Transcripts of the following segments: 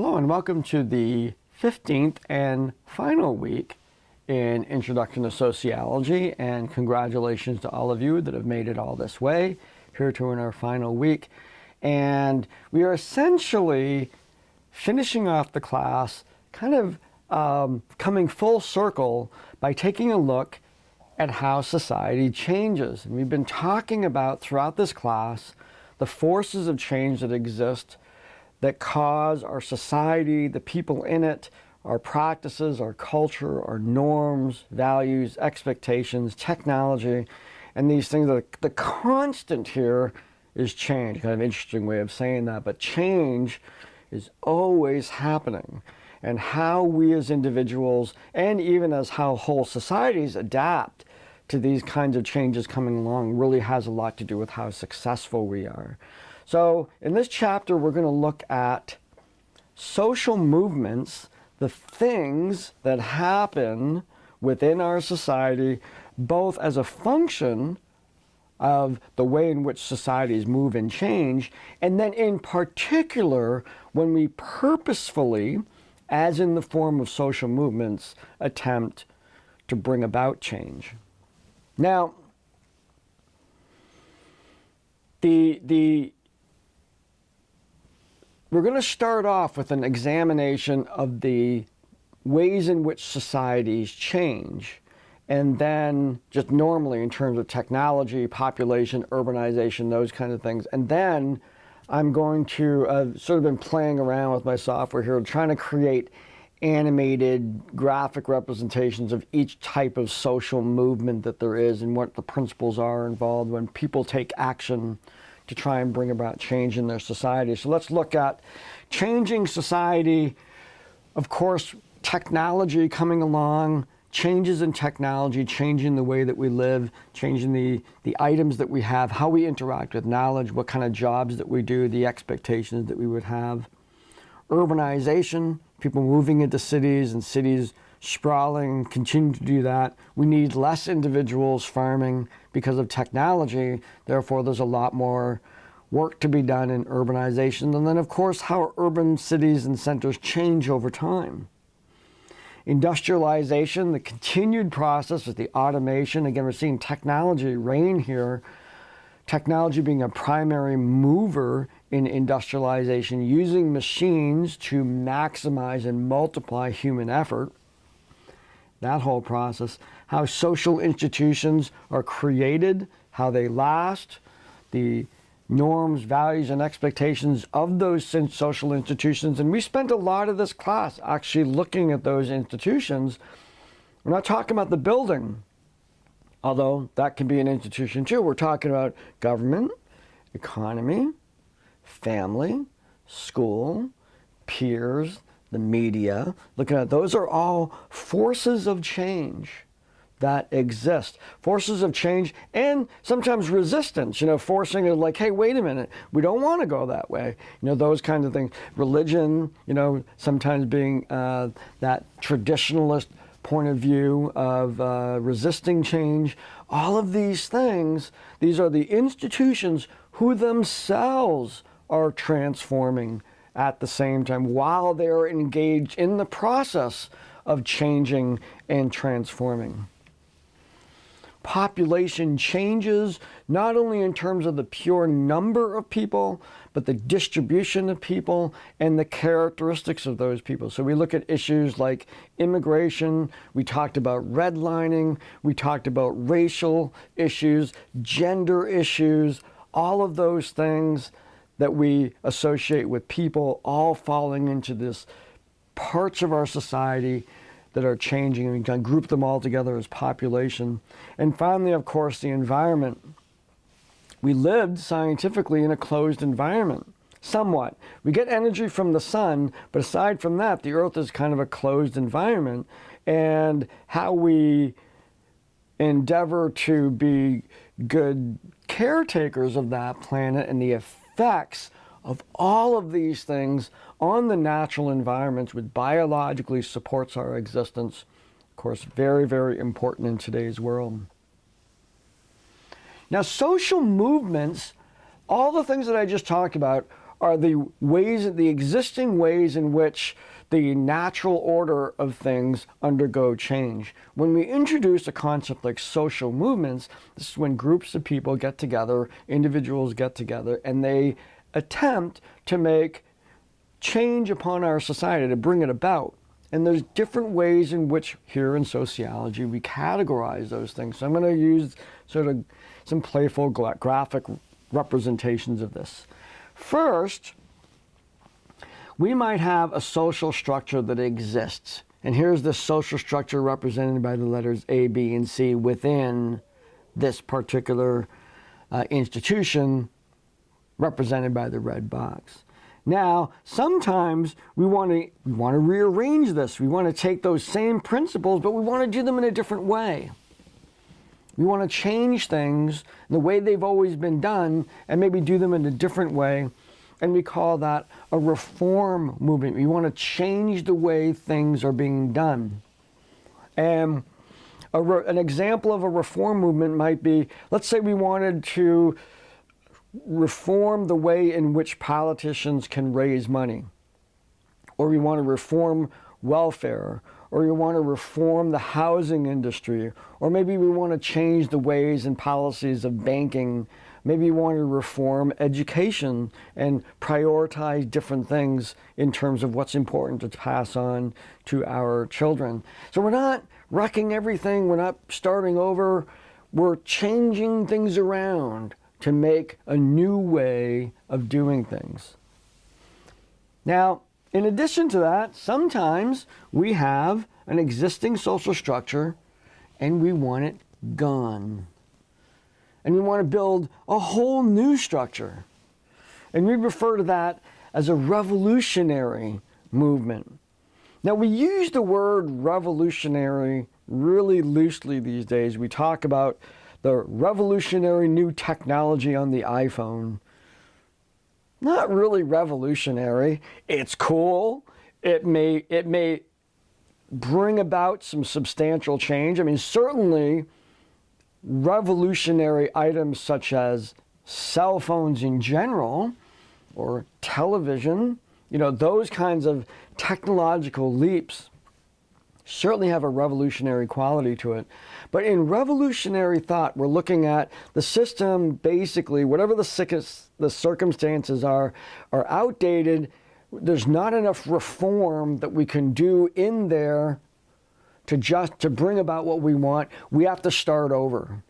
Hello and welcome to the 15th and final week in Introduction to Sociology, and congratulations to all of you that have made it all this way here to in our final week. And we are essentially finishing off the class, kind of coming full circle by taking a look at how society changes. And we've been talking about throughout this class the forces of change that exist that cause our society, the people in it, our practices, our culture, our norms, values, expectations, technology, and these things. The constant here is change. Kind of interesting way of saying that, but change is always happening. And how we as individuals, and even as how whole societies adapt to these kinds of changes coming along, really has a lot to do with how successful we are. So in this chapter, we're going to look at social movements, the things that happen within our society, both as a function of the way in which societies move and change, and then in particular, when we purposefully, as in the form of social movements, attempt to bring about change. Now, we're going to start off with an examination of the ways in which societies change, and then just normally in terms of technology, population, urbanization, those kind of things. And then I'm going to sort of been playing around with my software here, trying to create animated graphic representations of each type of social movement that there is and what the principles are involved when people take action to try and bring about change in their society. So let's look at changing society. Of course, technology coming along, changes in technology, changing the way that we live, changing the items that we have, how we interact with knowledge, what kind of jobs that we do, the expectations that we would have. Urbanization, people moving into cities and cities sprawling, continue to do that. We need less individuals farming because of technology. Therefore, there's a lot more work to be done in urbanization. And then, of course, how urban cities and centers change over time. Industrialization, the continued process with the automation. Again, we're seeing technology reign here. Technology being a primary mover in industrialization, using machines to maximize and multiply human effort. That whole process, how social institutions are created, how they last, the norms, values, and expectations of those social institutions. And we spent a lot of this class actually looking at those institutions. We're not talking about the building, although that can be an institution too. We're talking about government, economy, family, school, peers, the media. Looking at those are all forces of change that exist. Forces of change and sometimes resistance, forcing it like, hey, wait a minute, we don't want to go that way. Those kinds of things. Religion, sometimes being that traditionalist point of view of resisting change. All of these things, these are the institutions who themselves are transforming at the same time while they're engaged in the process of changing and transforming. Population changes, not only in terms of the pure number of people, but the distribution of people and the characteristics of those people. So we look at issues like immigration, we talked about redlining, we talked about racial issues, gender issues, all of those things that we associate with people all falling into this parts of our society that are changing, and we can group them all together as population. And finally, of course, the environment. We lived scientifically in a closed environment, somewhat. We get energy from the sun, but aside from that, the Earth is kind of a closed environment. And how we endeavor to be good caretakers of that planet and the effects of all of these things on the natural environments, which biologically supports our existence. Of course, very, very important in today's world. Now, social movements, all the things that I just talked about are the existing ways in which the natural order of things undergo change. When we introduce a concept like social movements, this is when groups of people get together, individuals get together, and they attempt to make change upon our society, to bring it about. And there's different ways in which here in sociology we categorize those things. So I'm going to use sort of some playful graphic representations of this. First, we might have a social structure that exists. And here's the social structure represented by the letters A, B, and C within this particular institution, represented by the red box. Now, sometimes we want to rearrange this. We want to take those same principles, but we want to do them in a different way. We want to change things the way they've always been done and maybe do them in a different way. And we call that a reform movement. We want to change the way things are being done. And an example of a reform movement might be, let's say we wanted to reform the way in which politicians can raise money, or we want to reform welfare, or we want to reform the housing industry, or maybe we want to change the ways and policies of banking. Maybe you want to reform education and prioritize different things in terms of what's important to pass on to our children. So we're not wrecking everything, we're not starting over, we're changing things around to make a new way of doing things. Now, in addition to that, sometimes we have an existing social structure and we want it gone. And we want to build a whole new structure. And we refer to that as a revolutionary movement. Now, we use the word revolutionary really loosely these days. We talk about the revolutionary new technology on the iPhone. Not really revolutionary. It's cool. It may bring about some substantial change. I mean, certainly revolutionary items such as cell phones in general, or television, those kinds of technological leaps certainly have a revolutionary quality to it. But in revolutionary thought, we're looking at the system, basically, whatever the circumstances are outdated. There's not enough reform that we can do in there to bring about what we want. We have to start over.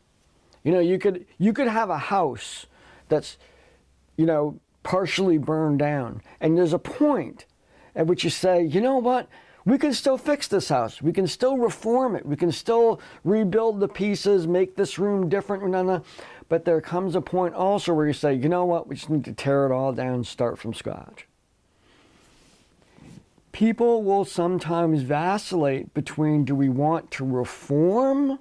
You could have a house that's, partially burned down. And there's a point at which you say, you know what? We can still fix this house. We can still reform it. We can still rebuild the pieces, make this room different. But there comes a point also where you say, you know what? We just need to tear it all down and start from scratch. People will sometimes vacillate between, do we want to reform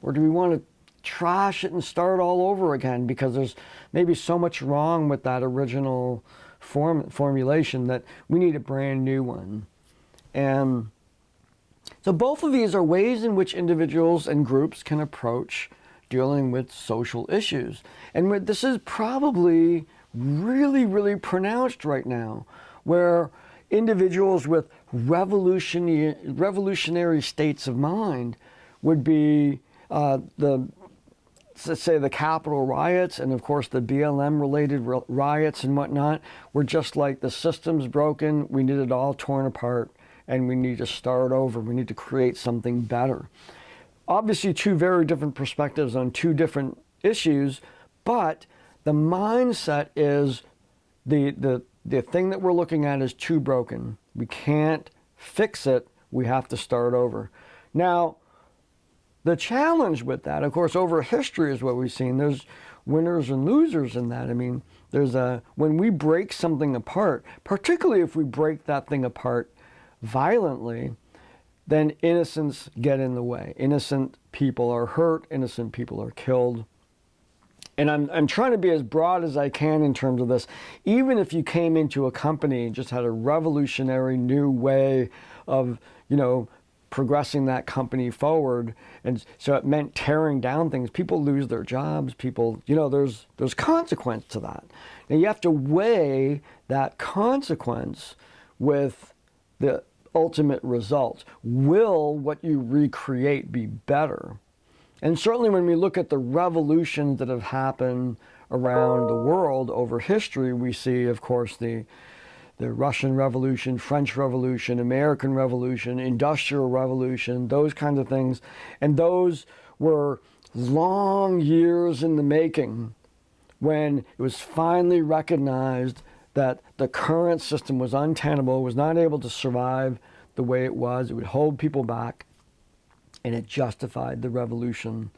or do we want to trash it and start all over again, because there's maybe so much wrong with that original formulation that we need a brand new one. And so both of these are ways in which individuals and groups can approach dealing with social issues. And this is probably really, really pronounced right now, where individuals with revolutionary states of mind would be let's say the Capitol riots, and of course the BLM-related riots and whatnot, were just like the system's broken, we need it all torn apart, and we need to start over. We need to create something better. Obviously, two very different perspectives on two different issues, but the mindset is the thing that we're looking at is too broken. We can't fix it. We have to start over. Now, the challenge with that, of course, over history is what we've seen. There's winners and losers in that. I mean, when we break something apart, particularly if we break that thing apart violently, then innocents get in the way. Innocent people are hurt, innocent people are killed. And I'm trying to be as broad as I can in terms of this. Even if you came into a company and just had a revolutionary new way of, progressing that company forward. And so it meant tearing down things. People lose their jobs. People, there's consequence to that. Now you have to weigh that consequence with the ultimate results. Will what you recreate be better? And certainly when we look at the revolutions that have happened around the world over history, we see, of course, the Russian Revolution, French Revolution, American Revolution, Industrial Revolution, those kinds of things. And those were long years in the making when it was finally recognized that the current system was untenable, was not able to survive the way it was. It would hold people back, and it justified the revolution.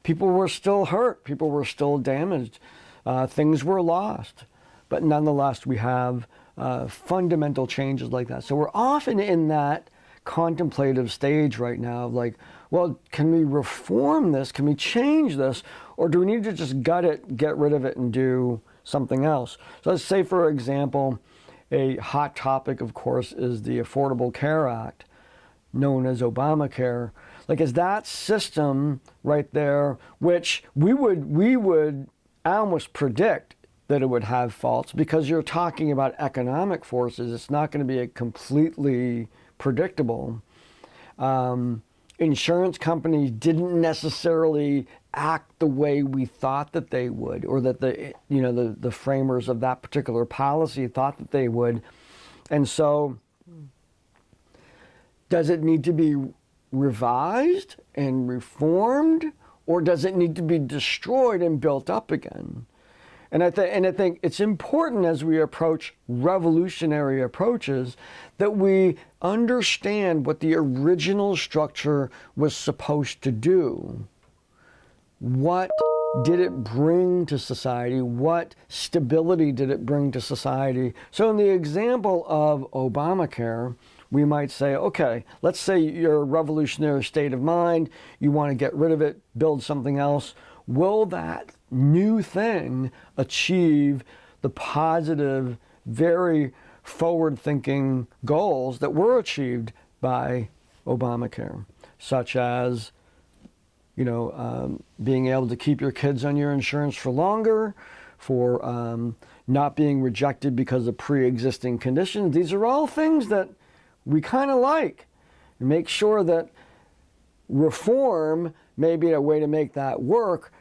People were still hurt. People were still damaged. Things were lost. But nonetheless, we have fundamental changes like that. So we're often in that contemplative stage right now of like, well, can we reform this? Can we change this? Or do we need to just gut it, get rid of it, and do something else? So let's say, for example, a hot topic, of course, is the Affordable Care Act, known as Obamacare. Like, is that system right there, which we would almost predict that it would have faults, because you're talking about economic forces. It's not going to be a completely predictable. Insurance companies didn't necessarily act the way we thought that they would, or that the framers of that particular policy thought that they would. And so does it need to be revised and reformed, or does it need to be destroyed and built up again? And I think it's important as we approach revolutionary approaches that we understand what the original structure was supposed to do. What did it bring to society? What stability did it bring to society? So in the example of Obamacare, we might say, okay, let's say you're a revolutionary state of mind, you want to get rid of it, build something else. Will that new thing achieve the positive, very forward-thinking goals that were achieved by Obamacare, such as, being able to keep your kids on your insurance for longer, for not being rejected because of pre-existing conditions? These are all things that we kind of like. Make sure that reform may be a way to make that work,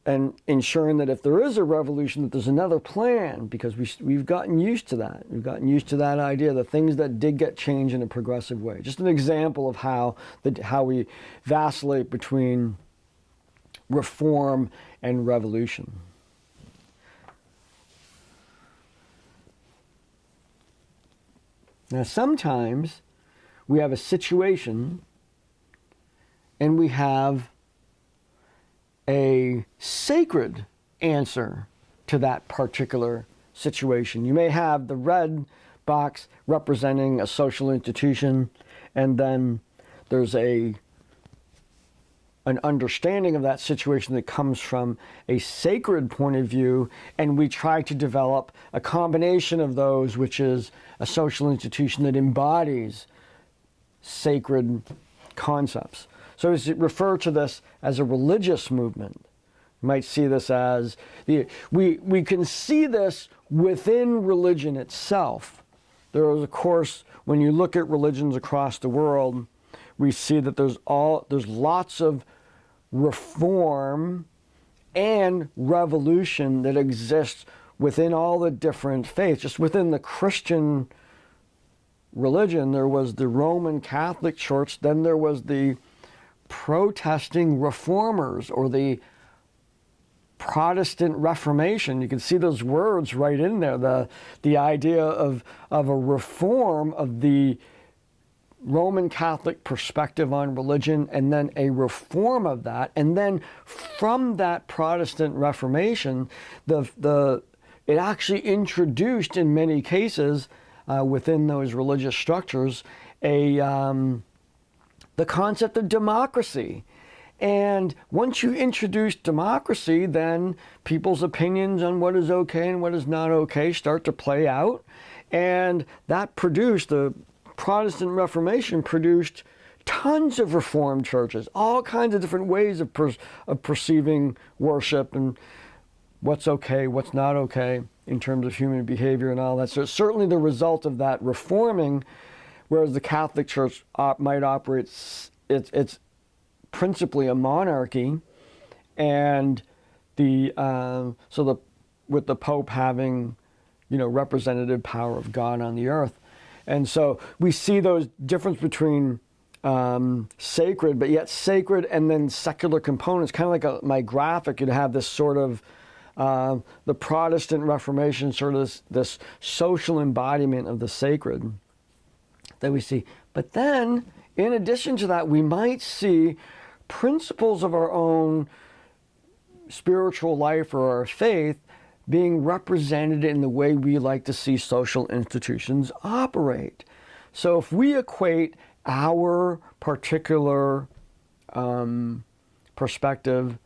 and ensuring that if there is a revolution, that there's another plan, because we've gotten used to that. We've gotten used to that idea, the things that did get changed in a progressive way. Just an example of how we vacillate between reform and revolution. Now, sometimes we have a situation and we have a sacred answer to that particular situation. You may have the red box representing a social institution, and then there's an understanding of that situation that comes from a sacred point of view, and we try to develop a combination of those, which is a social institution that embodies sacred concepts. So we refer to this as a religious movement. You might see this as, we can see this within religion itself. There is, of course, when you look at religions across the world, we see that there's lots of reform and revolution that exists within all the different faiths. Just within the Christian religion, there was the Roman Catholic Church, then there was the protesting reformers, or the Protestant Reformation. You can see those words right in there, the idea of a reform of the Roman Catholic perspective on religion, and then a reform of that. And then from that Protestant Reformation, it actually introduced, in many cases, within those religious structures, the concept of democracy. And once you introduce democracy, then people's opinions on what is okay and what is not okay start to play out. And that produced, the Protestant Reformation produced tons of Reformed churches, all kinds of different ways of perceiving worship and what's okay, what's not okay in terms of human behavior and all that. So it's certainly the result of that reforming, whereas the Catholic Church might operate, it's principally a monarchy, and with the Pope having, representative power of God on the earth. And so we see those difference between sacred, but yet sacred and then secular components. Kind of like my graphic, you'd have this sort of the Protestant Reformation, sort of this social embodiment of the sacred that we see. But then, in addition to that, we might see principles of our own spiritual life or our faith being represented in the way we like to see social institutions operate. So if we equate our particular perspective,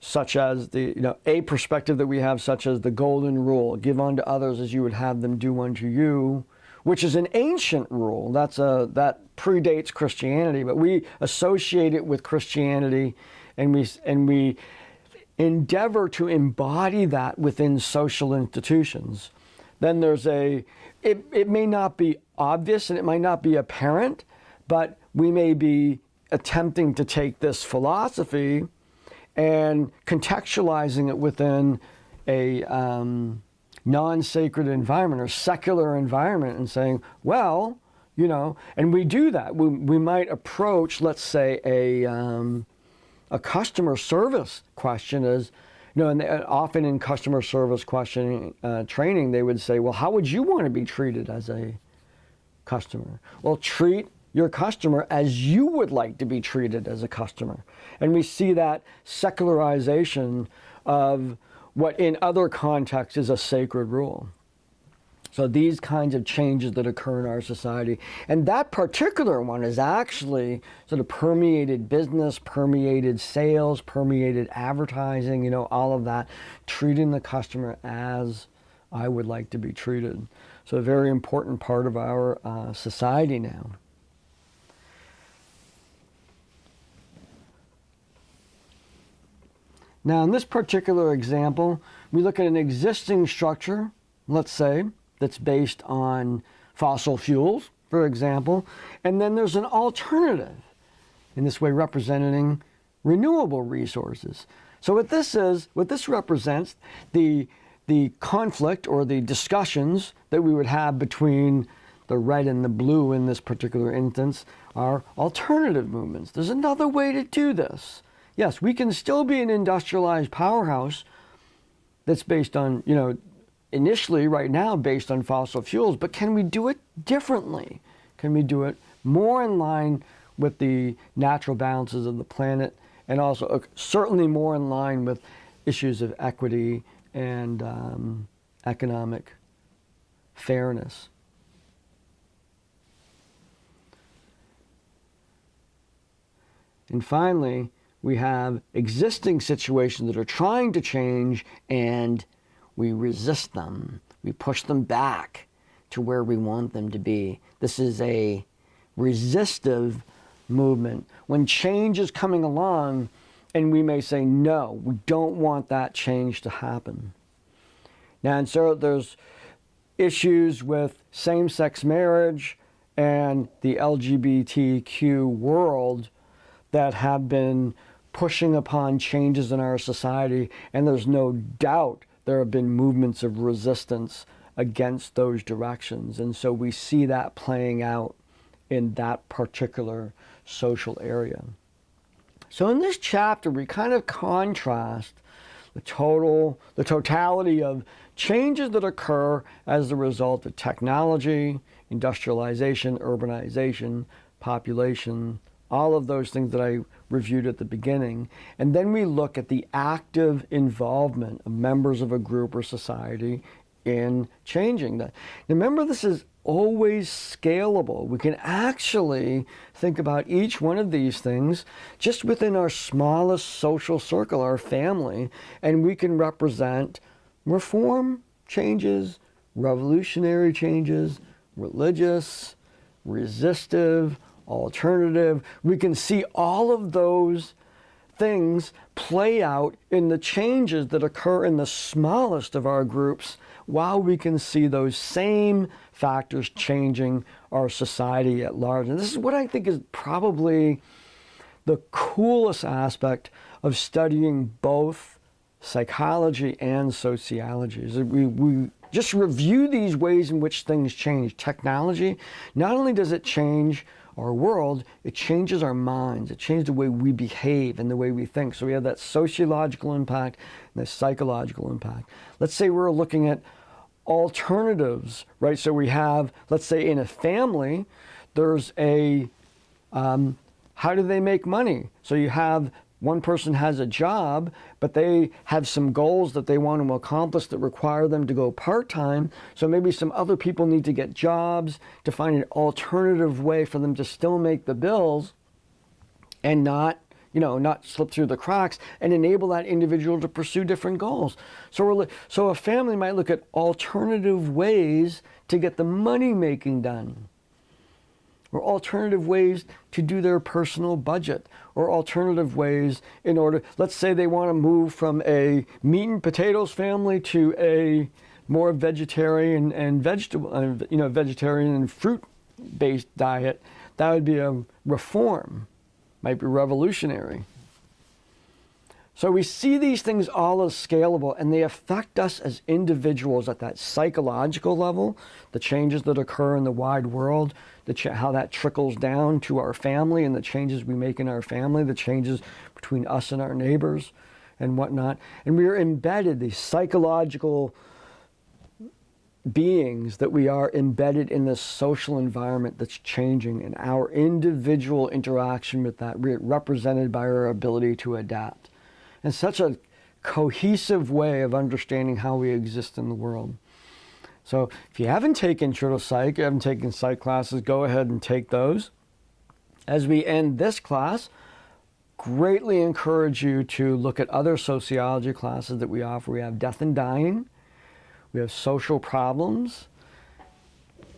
such as a perspective that we have, such as the golden rule, give unto others as you would have them do unto you, which is an ancient rule. That predates Christianity, but we associate it with Christianity, and we endeavor to embody that within social institutions. Then there's it may not be obvious and it might not be apparent, but we may be attempting to take this philosophy and contextualizing it within a non-sacred environment or secular environment and saying, well, and we do that. We might approach, let's say, a customer service question as, and often in customer service questioning training, they would say, well, how would you want to be treated as a customer? Well, treat your customer as you would like to be treated as a customer. And we see that secularization of what in other contexts is a sacred rule. So these kinds of changes that occur in our society, and that particular one is actually sort of permeated business, permeated sales, permeated advertising, all of that, treating the customer as I would like to be treated. So a very important part of our society now. Now, in this particular example, we look at an existing structure, let's say, that's based on fossil fuels, for example, and then there's an alternative, in this way representing renewable resources. So what this represents, the conflict or the discussions that we would have between the red and the blue in this particular instance are alternative movements. There's another way to do this. Yes, we can still be an industrialized powerhouse that's based on, initially right now based on fossil fuels, but can we do it differently? Can we do it more in line with the natural balances of the planet, and also certainly more in line with issues of equity and economic fairness? And finally, we have existing situations that are trying to change, and we resist them. We push them back to where we want them to be. This is a resistive movement. When change is coming along, and we may say, no, we don't want that change to happen. Now, and so there's issues with same-sex marriage and the LGBTQ world that have been pushing upon changes in our society, and there's no doubt there have been movements of resistance against those directions. And so we see that playing out in that particular social area. So in this chapter, we kind of contrast the totality of changes that occur as a result of technology, industrialization, urbanization, population, all of those things that I reviewed at the beginning. And then we look at the active involvement of members of a group or society in changing that. Now remember, this is always scalable. We can actually think about each one of these things just within our smallest social circle, our family, and we can represent reform changes, revolutionary changes, religious, resistive, alternative. We can see all of those things play out in the changes that occur in the smallest of our groups, while we can see those same factors changing our society at large. And this is what I think is probably the coolest aspect of studying both psychology and sociology. Is that we just review these ways in which things change. Technology, not only does it change our world, it changes our minds. It changes the way we behave and the way we think. So we have that sociological impact and the psychological impact. Let's say we're looking at alternatives, right? So we have, let's say in a family, there's a, how do they make money? So you have one person has a job, but they have some goals that they want to accomplish that require them to go part-time. So maybe some other people need to get jobs to find an alternative way for them to still make the bills and not slip through the cracks, and enable that individual to pursue different goals. So a family might look at alternative ways to get the money making done, or alternative ways to do their personal budget, or alternative ways in order, let's say they want to move from a meat and potatoes family to a more vegetarian and vegetarian and fruit-based diet. That would be a reform, might be revolutionary. So we see these things all as scalable, and they affect us as individuals at that psychological level, the changes that occur in the wide world, how that trickles down to our family and the changes we make in our family, the changes between us and our neighbors and whatnot. And we are embedded, these psychological beings, that we are embedded in this social environment that's changing, and our individual interaction with that represented by our ability to adapt. And such a cohesive way of understanding how we exist in the world. So if you haven't taken Intro to Psych, you haven't taken psych classes, go ahead and take those. As we end this class, greatly encourage you to look at other sociology classes that we offer. We have Death and Dying, we have Social Problems,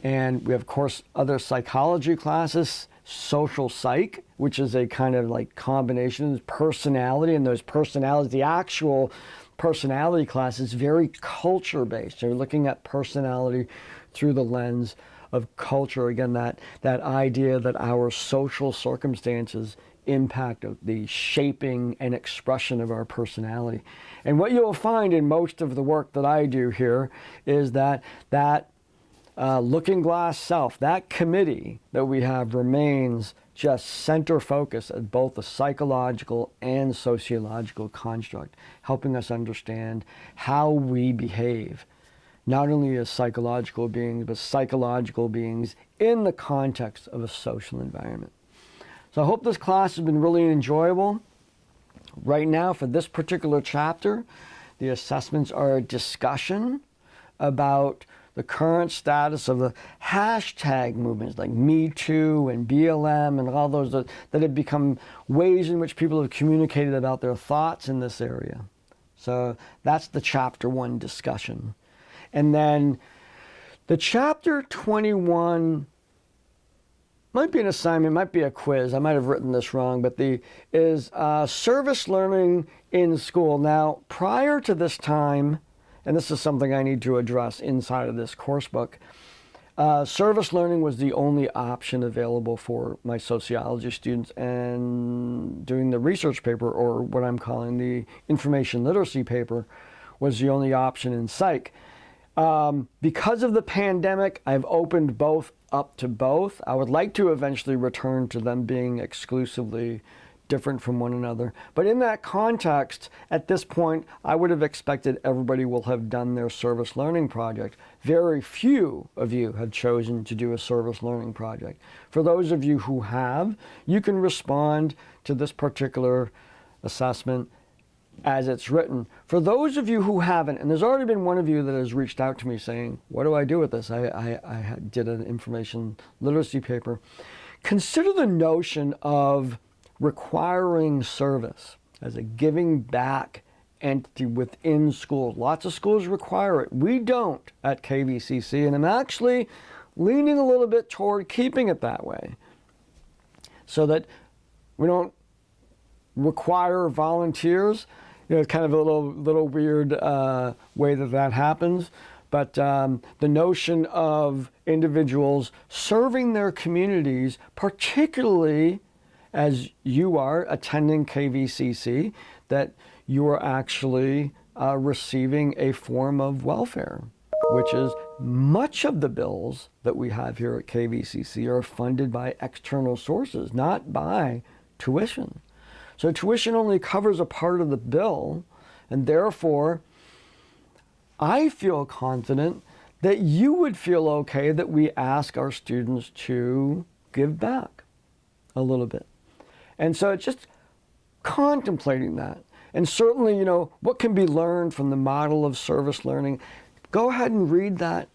and we have, of course, other psychology classes, Social Psych, which is a kind of like combination of personality, and those personalities, the actual personality class is very culture-based. So you're looking at personality through the lens of culture. Again, that idea that our social circumstances impact the shaping and expression of our personality. And what you'll find in most of the work that I do here is that looking glass self, that committee that we have, remains just center focus at both the psychological and sociological construct, helping us understand how we behave, not only as psychological beings, but psychological beings in the context of a social environment. So I hope this class has been really enjoyable. Right now, for this particular chapter, the assessments are a discussion about the current status of the hashtag movements like Me Too and BLM and all those that have become ways in which people have communicated about their thoughts in this area. So that's the chapter 1 discussion. And then the chapter 21 might be an assignment, might be a quiz. I might have written this wrong, but is service learning in school. Now, prior to this time, and this is something I need to address inside of this course book, service learning was the only option available for my sociology students, and doing the research paper, or what I'm calling the information literacy paper, was the only option in psych. Because of the pandemic, I've opened both up to both. I would like to eventually return to them being exclusively different from one another. But in that context, at this point, I would have expected everybody will have done their service learning project. Very few of you have chosen to do a service learning project. For those of you who have, you can respond to this particular assessment as it's written. For those of you who haven't, and there's already been one of you that has reached out to me saying, what do I do with this? I did an information literacy paper. Consider the notion of requiring service as a giving back entity within schools. Lots of schools require it. We don't at KVCC, and I'm actually leaning a little bit toward keeping it that way so that we don't require volunteers. It's kind of a little weird way that happens. But the notion of individuals serving their communities, particularly as you are attending KVCC, that you are actually receiving a form of welfare, which is much of the bills that we have here at KVCC are funded by external sources, not by tuition. So tuition only covers a part of the bill, and therefore I feel confident that you would feel okay that we ask our students to give back a little bit. And so it's just contemplating that. And certainly, what can be learned from the model of service learning. Go ahead and read that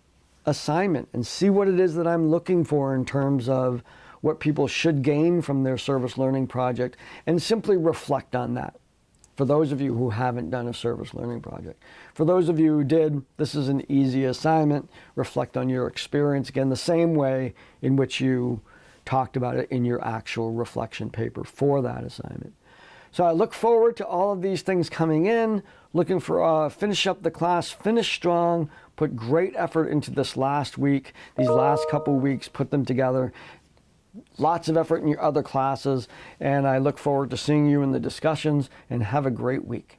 assignment and see what it is that I'm looking for in terms of what people should gain from their service learning project, and simply reflect on that. For those of you who haven't done a service learning project. For those of you who did, this is an easy assignment. Reflect on your experience, again, the same way in which you talked about it in your actual reflection paper for that assignment. So I look forward to all of these things coming in, looking for finish up the class, finish strong, put great effort into this last week, these last couple weeks, put them together. Lots of effort in your other classes, and I look forward to seeing you in the discussions, and have a great week.